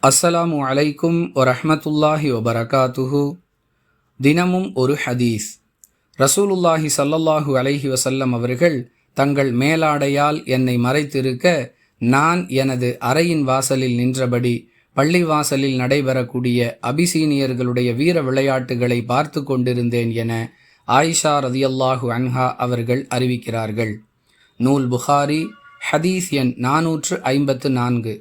அஸ்ஸலாமு அலைக்கும் வரஹ்மத்துல்லாஹி வபரகாத்துஹு. தினமும் ஒரு ஹதீஸ். ரசூலுல்லாஹி ஸல்லல்லாஹு அலைஹி வஸல்லம் அவர்கள் தங்கள் மேலாடையால் என்னை மறைத்திருக்க, நான் எனது அறையின் வாசலில் நின்றபடி பள்ளிவாசலில் நடைபெறக்கூடிய அபிசீனியர்களுடைய வீர விளையாட்டுகளை பார்த்து கொண்டிருந்தேன் என ஆயிஷா ரதியல்லாஹு அன்ஹா அவர்கள் அறிவிக்கிறார்கள். நூல் புகாரி, ஹதீஸ் எண் 454.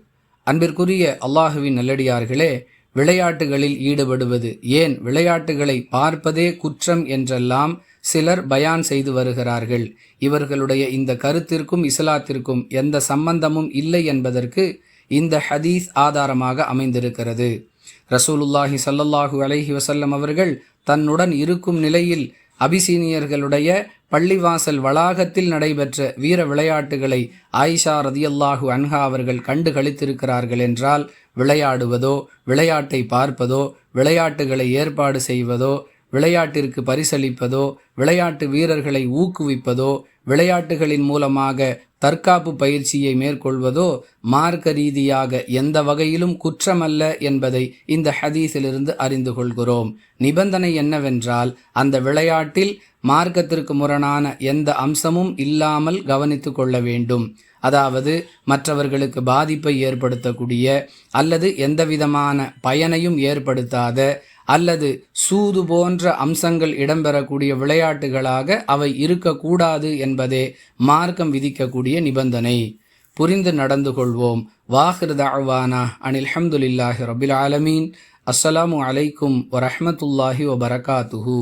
அன்பிற்குரிய அல்லாஹுவின் நல்லடியார்களே, விளையாட்டுகளில் ஈடுபடுவது, ஏன் விளையாட்டுகளை பார்ப்பதே குற்றம் என்றெல்லாம் சிலர் பயான் செய்து வருகிறார்கள். இவர்களுடைய இந்த கருத்திற்கும் இஸ்லாத்திற்கும் எந்த சம்பந்தமும் இல்லை என்பதற்கு இந்த ஹதீஸ் ஆதாரமாக அமைந்திருக்கிறது. ரசூலுல்லாஹி ஸல்லல்லாஹு அலைஹி வஸல்லம் அவர்கள் தன்னுடன் இருக்கும் நிலையில் அபிசீனியர்களுடைய பள்ளிவாசல் வளாகத்தில் நடைபெற்ற வீர விளையாட்டுகளை ஆயிஷா ரதியல்லாஹு அன்ஹா அவர்கள் கண்டு களித்திருக்கிறார்கள் என்றால், விளையாடுவதோ, விளையாட்டை பார்ப்பதோ, விளையாட்டுகளை ஏற்பாடு செய்வதோ, விளையாட்டிற்கு பரிசளிப்பதோ, விளையாட்டு வீரர்களை ஊக்குவிப்பதோ, விளையாட்டுகளின் மூலமாக தற்காப்பு பயிற்சியை மேற்கொள்வதோ மார்க்க ரீதியாக எந்த வகையிலும் குற்றமல்ல என்பதை இந்த ஹதீஸிலிருந்து அறிந்து கொள்கிறோம். நிபந்தனை என்னவென்றால், அந்த விளையாட்டில் மார்க்கத்திற்கு முரணான எந்த அம்சமும் இல்லாமல் கவனித்து கொள்ள வேண்டும். அதாவது மற்றவர்களுக்கு பாதிப்பை ஏற்படுத்தக்கூடிய அல்லது எந்தவிதமான பயனையும் ஏற்படுத்தாத அல்லது சூது போன்ற அம்சங்கள் இடம்பெறக்கூடிய விளையாட்டுகளாக அவை இருக்கக்கூடாது என்பதே மார்க்கம் விதிக்கக்கூடிய நிபந்தனை. புரிந்து நடந்து கொள்வோம். வாஹிர் தஅவானா அனில் ஹம்துலில்லாஹி ரபில் ஆலமீன். அஸ்ஸலாமு அலைக்கும் வரஹ்மத்துல்லாஹி வபரகாத்துஹு.